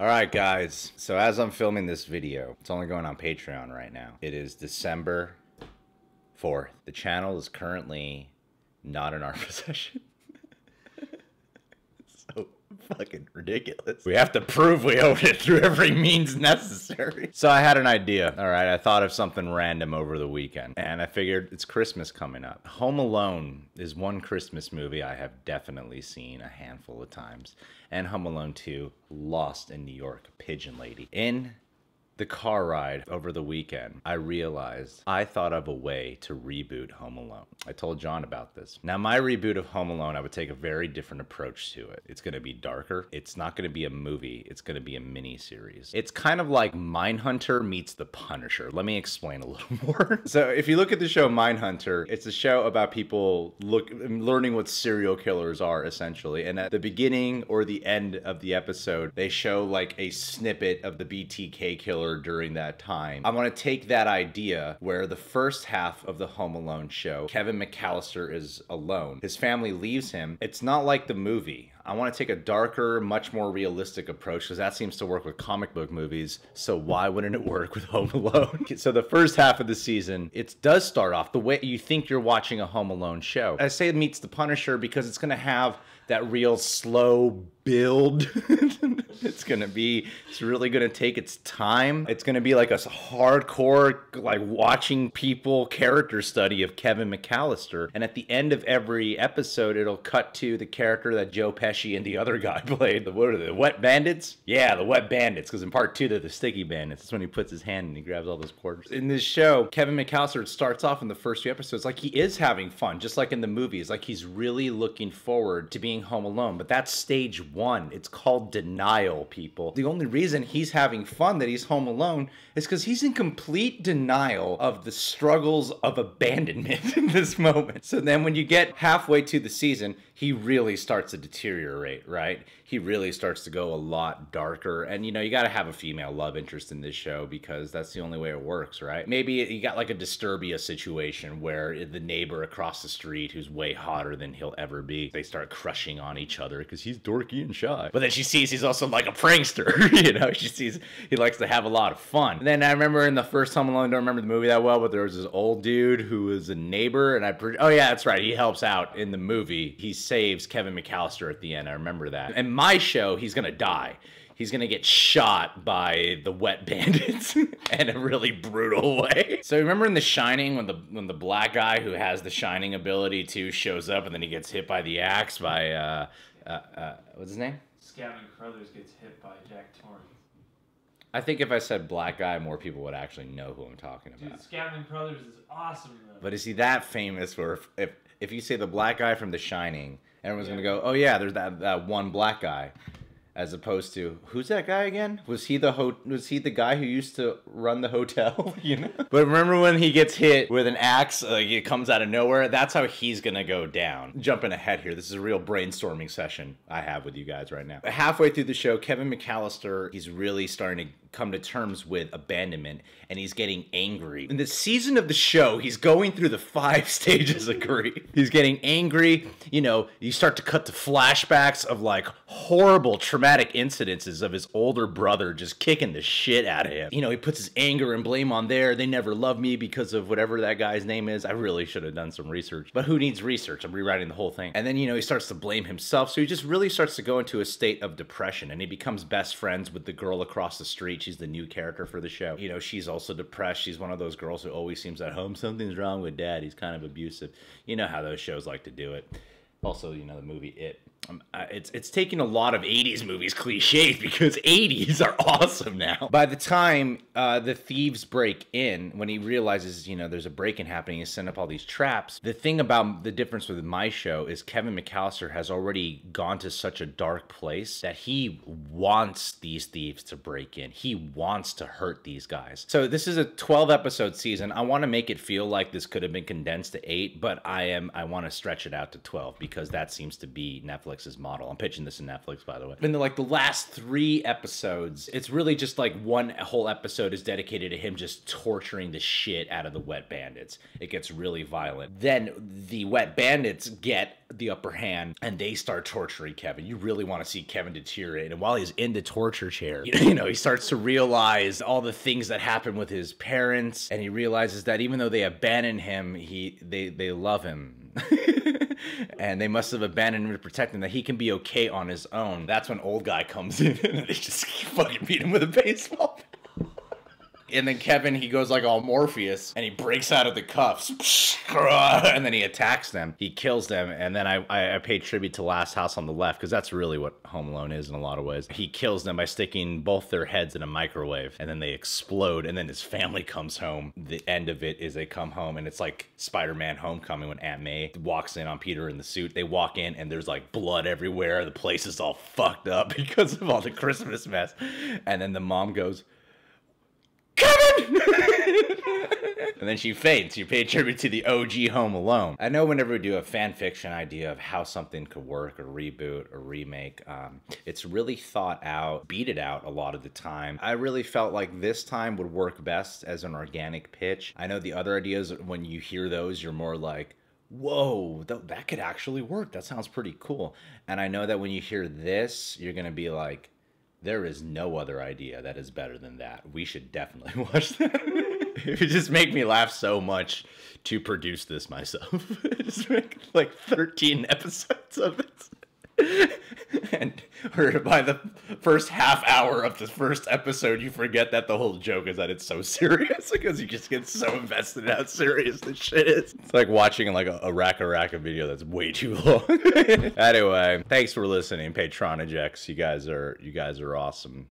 Alright guys, so as I'm filming this video, it's only going on Patreon right now. It is December 4th. The channel is currently not in our possession. So fucking ridiculous. We have to prove we own it through every means necessary. So I had an idea. Alright, I thought of something random over the weekend. And I figured it's Christmas coming up. Home Alone is one Christmas movie I have definitely seen a handful of times. And Home Alone 2, Lost in New York, Pigeon Lady. In the car ride over the weekend, I realized I thought of a way to reboot Home Alone. I told John about this. Now, my reboot of Home Alone, I would take a very different approach to it. It's going to be darker. It's not going to be a movie. It's going to be a mini-series. It's kind of like Mindhunter meets The Punisher. Let me explain a little more. So if you look at the show Mindhunter, it's a show about people learning what serial killers are, essentially. And at the beginning or the end of the episode, they show like a snippet of the BTK killer during that time. I want to take that idea where the first half of the Home Alone show, Kevin McAllister is alone. His family leaves him. It's not like the movie. I want to take a darker, much more realistic approach because that seems to work with comic book movies. So why wouldn't it work with Home Alone? So the first half of the season, it does start off the way you think you're watching a Home Alone show. I say it meets The Punisher because it's going to have that real slow build. It's really gonna take its time. It's gonna be like a hardcore, like watching people character study of Kevin McAllister. And at the end of every episode, it'll cut to the character that Joe Pesci and the other guy played. What are they, the Wet Bandits? Yeah, the Wet Bandits, because in part 2, they're the Sticky Bandits. That's when he puts his hand and he grabs all those quarters. In this show, Kevin McAllister starts off in the first few episodes like he is having fun, just like in the movies. Like he's really looking forward to being home alone. But that's stage 1. It's called denial, people. The only reason he's having fun that he's home alone is because he's in complete denial of the struggles of abandonment in this moment. So then when you get halfway to the season, he really starts to deteriorate, right? He really starts to go a lot darker. And, you know, you got to have a female love interest in this show because that's the only way it works, right? Maybe you got like a Disturbia situation where the neighbor across the street who's way hotter than he'll ever be, they start crushing on each other because he's dorky and shy. But then she sees he's also like a prankster, you know? She sees he likes to have a lot of fun. And then I remember in the first Home Alone, I don't remember the movie that well, but there was this old dude who was a neighbor, and oh yeah, that's right, he helps out in the movie. He saves Kevin McAllister at the end, I remember that. And my show, he's gonna die. He's gonna get shot by the Wet Bandits in a really brutal way. So remember in The Shining when the black guy who has the Shining ability too shows up and then he gets hit by the axe by what's his name? Scavin Crothers gets hit by Jack Torrance. I think if I said black guy, more people would actually know who I'm talking about. Dude, Scavin Crothers is awesome though. But is he that famous where if you say the black guy from The Shining, everyone's gonna go, oh yeah, there's that one black guy. As opposed to, who's that guy again? Was he the guy who used to run the hotel? You know? But remember when he gets hit with an axe, like it comes out of nowhere? That's how he's gonna go down. Jumping ahead here, this is a real brainstorming session I have with you guys right now. Halfway through the show, Kevin McAllister, he's really starting to come to terms with abandonment, and he's getting angry. In the season of the show, he's going through the 5 stages of grief. He's getting angry, you know, you start to cut to flashbacks of like horrible, traumatic incidences of his older brother just kicking the shit out of him. You know, he puts his anger and blame on there. They never loved me because of whatever that guy's name is. I really should have done some research. But who needs research? I'm rewriting the whole thing. And then, you know, he starts to blame himself. So he just really starts to go into a state of depression. And he becomes best friends with the girl across the street. She's the new character for the show. You know, she's also depressed. She's one of those girls who always seems at home. Something's wrong with dad. He's kind of abusive. You know how those shows like to do it. Also, you know, the movie It. It's taking a lot of 80s movies cliches because 80s are awesome now. By the time the thieves break in, when he realizes, you know, there's a break-in happening, he's setting up all these traps. The thing about the difference with my show is Kevin McAllister has already gone to such a dark place that he wants these thieves to break in. He wants to hurt these guys. So this is a 12-episode season. I want to make it feel like this could have been condensed to 8, but I want to stretch it out to 12 because that seems to be Netflix Netflix's model. I'm pitching this to Netflix, by the way. In the last 3 episodes, it's really just like one whole episode is dedicated to him just torturing the shit out of the Wet Bandits. It gets really violent. Then the Wet Bandits get the upper hand and they start torturing Kevin. You really want to see Kevin deteriorate. And while he's in the torture chair, he starts to realize all the things that happen with his parents, and he realizes that even though they abandoned him, they love him. And they must have abandoned him to protect him, that he can be okay on his own. That's when old guy comes in and they just fucking beat him with a baseball bat. And then Kevin, he goes like all Morpheus, and he breaks out of the cuffs, and then he attacks them. He kills them, and then I paid tribute to Last House on the Left, because that's really what Home Alone is in a lot of ways. He kills them by sticking both their heads in a microwave, and then they explode, and then his family comes home. The end of it is they come home, and it's like Spider-Man Homecoming when Aunt May walks in on Peter in the suit. They walk in, and there's like blood everywhere. The place is all fucked up because of all the Christmas mess. And then the mom goes, Kevin! And then she faints. You pay tribute to the OG Home Alone. I know whenever we do a fan fiction idea of how something could work, or reboot, or remake, it's really thought out, beat it out a lot of the time. I really felt like this time would work best as an organic pitch. I know the other ideas, when you hear those, you're more like, whoa, that could actually work. That sounds pretty cool. And I know that when you hear this, you're going to be like, there is no other idea that is better than that. We should definitely watch that. It would just make me laugh so much to produce this myself. Just make like 13 episodes of it. And by the first half hour of the first episode, you forget that the whole joke is that it's so serious, because you just get so invested in how serious this shit is. It's like watching like a Raka video that's way too long. Anyway, thanks for listening, Patronajects. You guys are awesome.